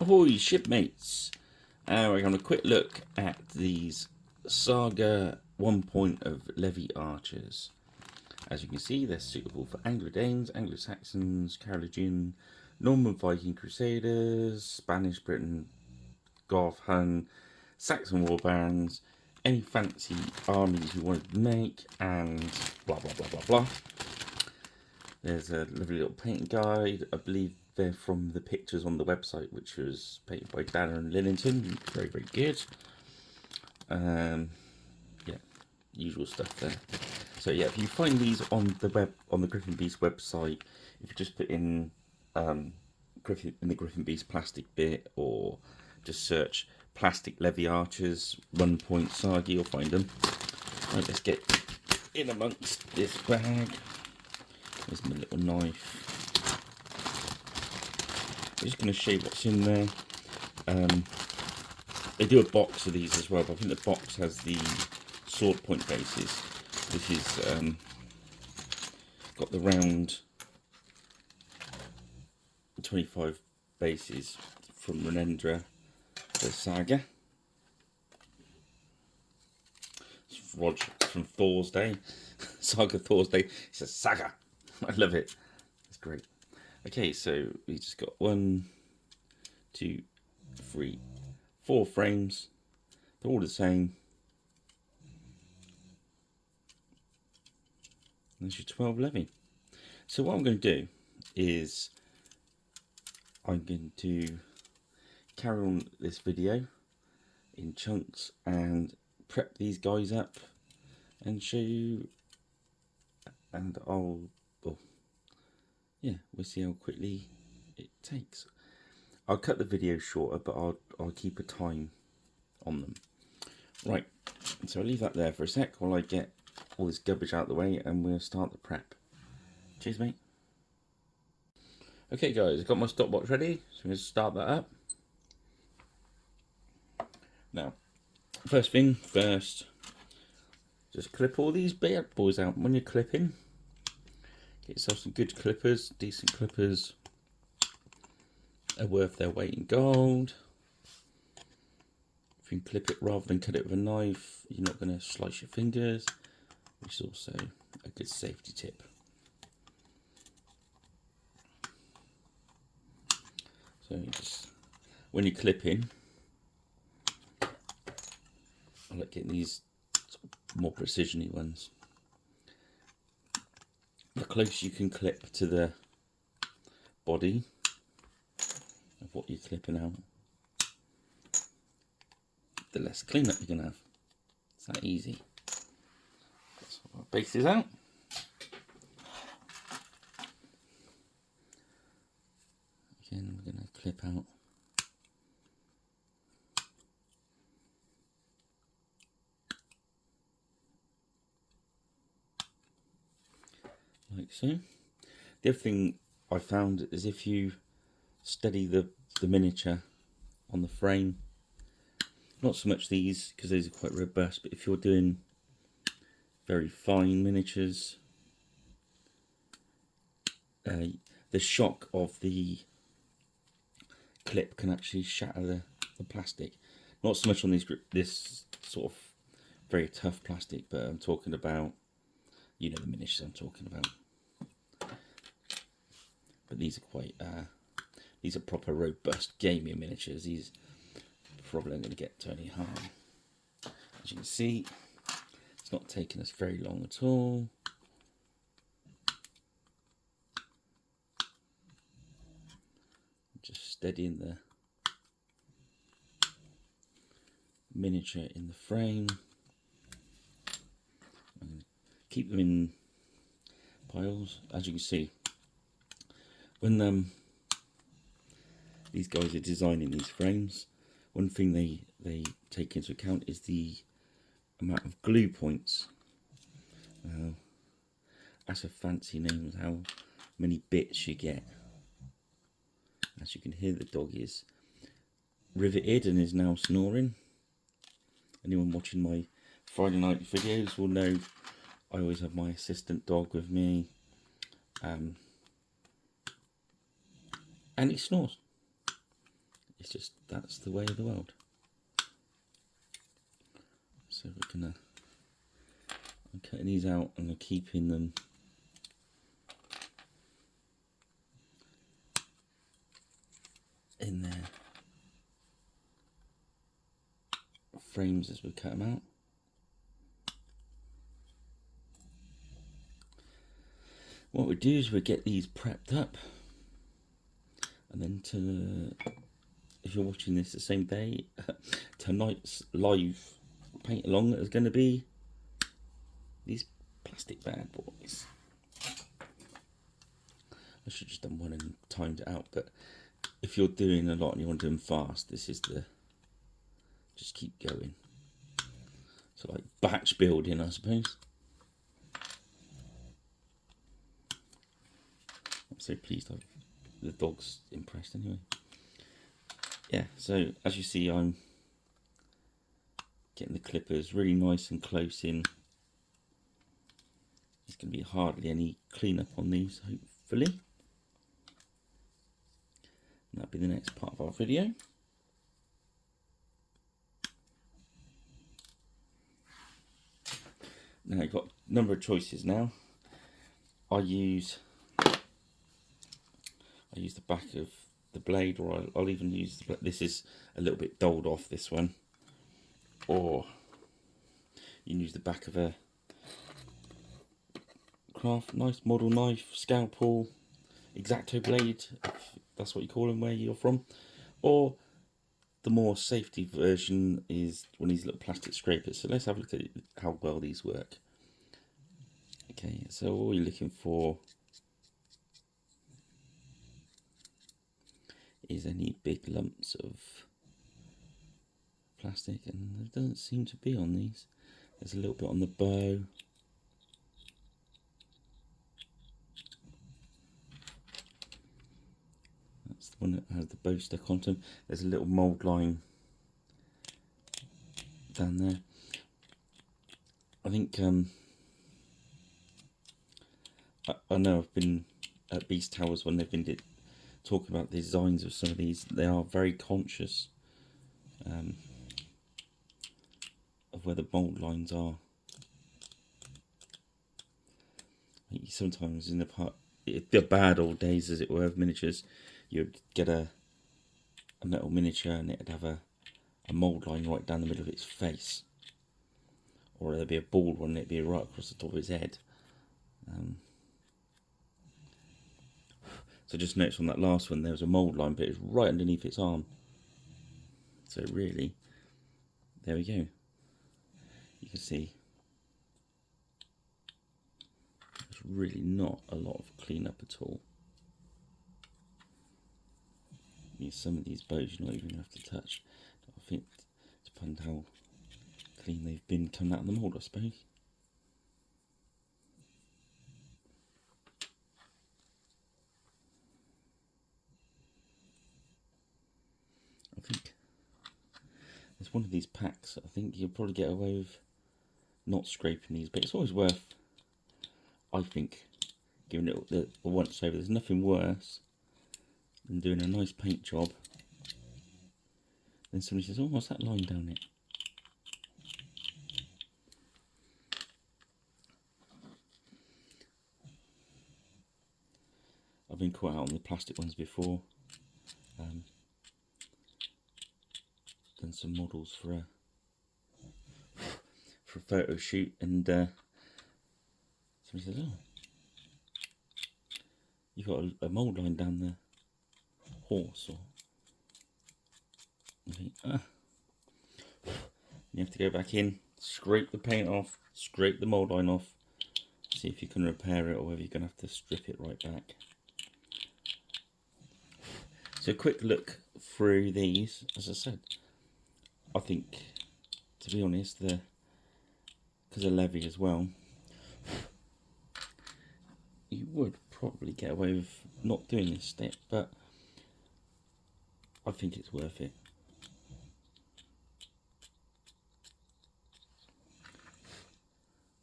Ahoy, shipmates! We're having a quick look at these Saga 1 point of levy archers. As you can see, they're suitable for Anglo-Danes, Anglo-Saxons, Carolingian, Norman Viking Crusaders, Spanish Britain, Goth, Hun, Saxon war barons, any fancy armies you wanted to make, and blah blah blah blah blah. There's a lovely little painting guide. I believe they're from the pictures on the website, which was painted by Dana and Lillington. Very, very good. Yeah, usual stuff there. So yeah, if you find these on the Griffin Beast website, if you just put in the Griffin Beast plastic bit, or just search plastic levy archers 1 point saga, you'll find them. Right, let's get in amongst this bag. There's my little knife. I'm just going to show you what's in there. They do a box of these as well, but I think the box has the sword point bases. This is got the round 25 bases from Renendra, the saga. It's Roger from Thor's Day. Saga Thor's Day. It's a saga. I love it. It's great. Okay, so we just got 1, 2, 3, 4 frames. They're all the same. There's your 12 levy. So what I'm going to do is I'm going to carry on this video in chunks and prep these guys up and show you, and we'll see how quickly it takes. I'll cut the video shorter, but I'll keep a time on them. Right, so I'll leave that there for a sec while I get all this garbage out of the way, and we'll start the prep. Cheers, mate. Okay, guys, I've got my stopwatch ready, so I'm going to start that up. Now, first thing first, just clip all these bad boys out. When you're clipping, get yourself some good clippers. Decent clippers are worth their weight in gold. If you can clip it rather than cut it with a knife, you're not going to slice your fingers, which is also a good safety tip. So just when you're clipping, I like getting these more precision-y ones. The closer you can clip to the body of what you're clipping out, the less cleanup you're gonna have. It's that easy. Let's sort our bases out. Again, we're gonna clip out like so. The other thing I found is if you steady the miniature on the frame, not so much these because these are quite robust, but if you're doing very fine miniatures, the shock of the clip can actually shatter the plastic. Not so much on this sort of very tough plastic, but I'm talking about, you know, the miniatures I'm talking about. But these are quite these are proper robust gaming miniatures. These probably aren't going to get to any harm. As you can see, it's not taking us very long at all. Just steadying the miniature in the frame. And keep them in piles. As you can see, when these guys are designing these frames, one thing they take into account is the amount of glue points. That's a fancy name, how many bits you get. As you can hear, the dog is riveted and is now snoring. Anyone watching my Friday night videos will know I always have my assistant dog with me, and he snores. It's just, that's the way of the world. So we're gonna, I'm cutting these out and I'm keeping them in their frames as we cut them out. What we do is we get these prepped up, and then if you're watching this the same day, tonight's live paint along is going to be these plastic bad boys. I should have just done one and timed it out, but if you're doing a lot and you want to do them fast, this is the, just keep going. So like batch building, I suppose. I'm so pleased the dog's impressed anyway. Yeah, so as you see, I'm getting the clippers really nice and close in. There's going to be hardly any cleanup on these, hopefully. And that'll be the next part of our video. Now you've got a number of choices now. I use the back of the blade, or I'll even use this is a little bit dulled off, this one, or you can use the back of a craft nice model knife, scalpel, X-Acto blade, if that's what you call them where you're from, or the more safety version is one of these little plastic scrapers. So let's have a look at how well these work. Okay, so all you're looking for is any big lumps of plastic, and there doesn't seem to be on these. There's a little bit on the bow. That's the one that has the bow stuck onto them. There's a little mould line down there. I think I know I've been at Beast Towers when they've been talking about the designs of some of these. They are very conscious of where the mould lines are. Sometimes in the bad old days, as it were, of miniatures, you'd get a metal miniature and it'd have a mould line right down the middle of its face, or there'd be a bald one and it'd be right across the top of its head. So just notice on that last one there was a mould line, but it was right underneath its arm. So really, there we go. You can see there's really not a lot of cleanup at all. Some of these bows you're not even going to have to touch. I think it depends how clean they've been coming out of the mould, I suppose. I think there's one of these packs. I think you'll probably get away with not scraping these, but it's always worth, I think, giving it the once over. There's nothing worse than doing a nice paint job, then somebody says, "Oh, what's that line down it?" I've been caught out on the plastic ones before. Done some models for a photo shoot, and somebody says, "Oh, you've got a mould line down the horse," or I think, you have to go back in, scrape the paint off, scrape the mould line off, see if you can repair it, or whether you're going to have to strip it right back. So a quick look through these. As I said, I think, to be honest, because of levy as well, you would probably get away with not doing this step, but I think it's worth it.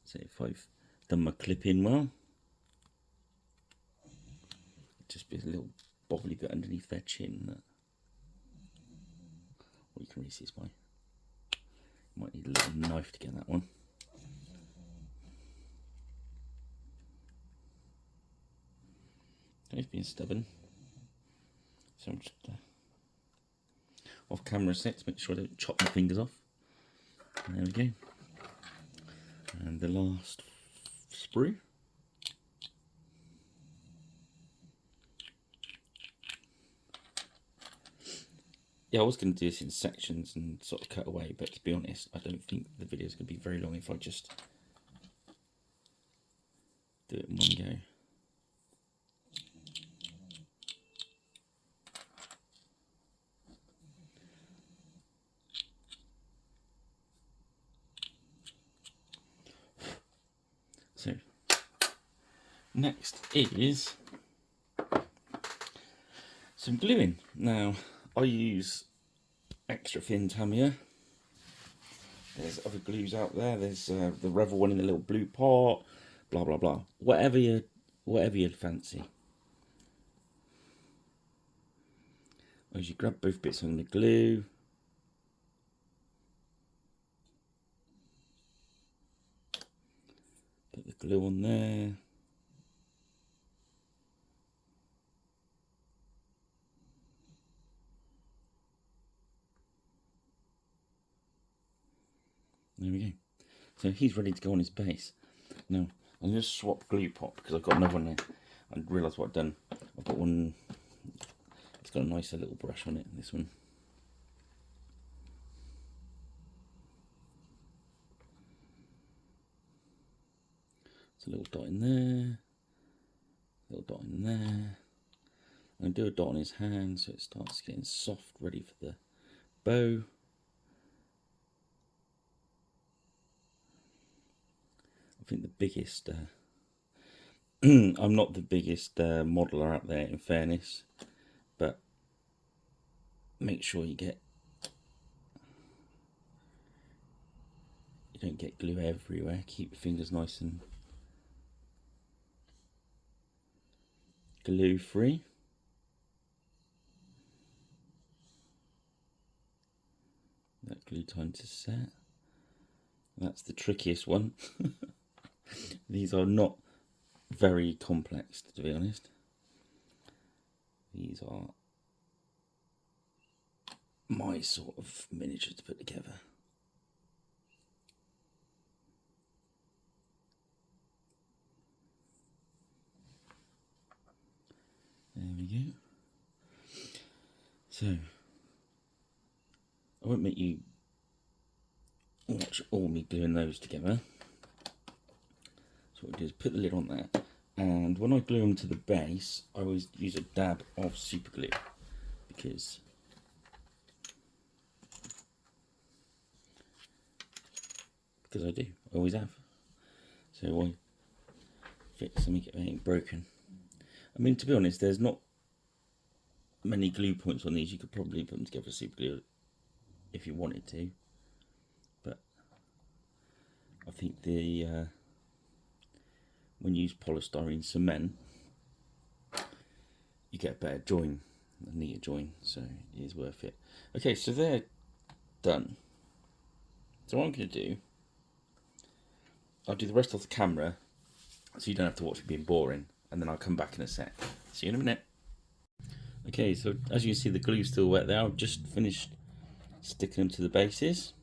So if I've done my clipping well, just be a little bobbly bit underneath their chin. can really see why. Might need a little knife to get that one. He's being stubborn. So I'm just off camera a sec to make sure I don't chop my fingers off. There we go. And the last sprue. Yeah, I was going to do this in sections and sort of cut away, but to be honest, I don't think the video is going to be very long if I just do it in one go. So, next is some gluing. Now, I use extra thin Tamiya. There's other glues out there. There's the Revel one in the little blue pot. Blah blah blah. Whatever you fancy. As you grab both bits on the glue. Put the glue on there. There we go. So he's ready to go on his base. Now, I'm going to swap glue pot because I've got another one there. I realised what I've done. I've got one, it's got a nicer little brush on it, this one. It's a little dot in there, little dot in there. I'm going to do a dot on his hand so it starts getting soft, ready for the bow. I think the biggest, I'm not the biggest modeler out there in fairness, but make sure you don't get glue everywhere. Keep your fingers nice and glue free. That glue time to set. That's the trickiest one. These are not very complex, to be honest. These are my sort of miniatures to put together. There we go. So, I won't make you watch all me gluing those together. So what I do is put the lid on there, and when I glue them to the base, I always use a dab of super glue because I do, I always have. So I fix and make it ain't broken. I mean, to be honest, there's not many glue points on these. You could probably put them together with super glue if you wanted to, but I think the when you use polystyrene cement, you get a better join, a neater join, so it is worth it. Okay, so they're done. So what I'm going to do, I'll do the rest off the camera, so you don't have to watch it being boring, and then I'll come back in a sec. See you in a minute. Okay, so as you can see, the glue's still wet there. I've just finished sticking them to the bases,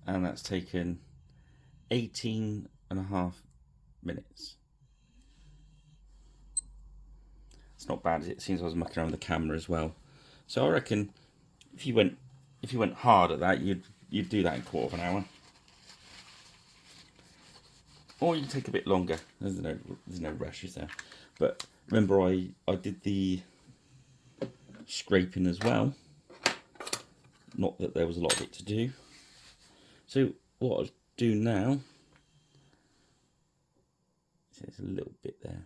and that's taken 18.5 minutes. It's not bad, it seems I was mucking around with the camera as well. So I reckon if you went hard at that, you'd do that in a quarter of an hour. Or you can take a bit longer. There's no rush, is there? But remember, I did the scraping as well. Not that there was a lot of it to do. So what I'll do now, there's a little bit there.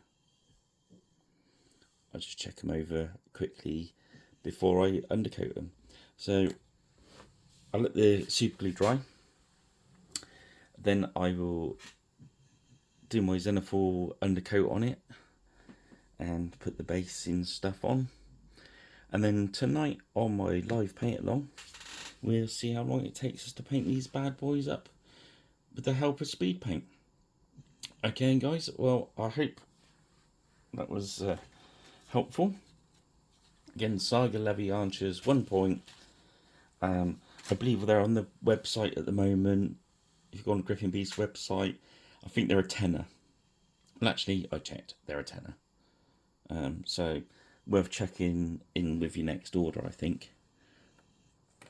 I'll just check them over quickly before I undercoat them. So I'll let the super glue dry. Then I will do my Zenithal undercoat on it and put the basing stuff on. And then tonight on my live paint along, we'll see how long it takes us to paint these bad boys up with the help of speed paint. Okay, guys, well, I hope that was helpful. Again, Saga Levy Archers, 1 point. I believe they're on the website at the moment. If you go on Griffin Beast's website, I think they're a tenner. Well, actually, I checked, they're a tenner. So, worth checking in with your next order, I think.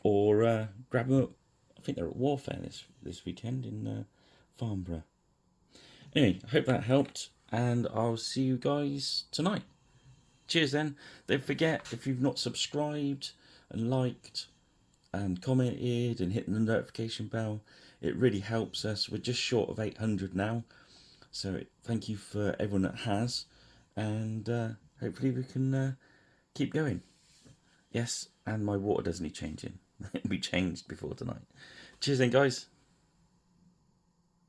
Or grab them up. I think they're at Warfare this weekend in Farnborough. Anyway, I hope that helped, and I'll see you guys tonight. Cheers then. Don't forget, if you've not subscribed and liked and commented and hit the notification bell, it really helps us. We're just short of 800 now, so thank you for everyone that has, and hopefully we can keep going. Yes, and my water doesn't need changing. It'll be changed before tonight. Cheers then, guys.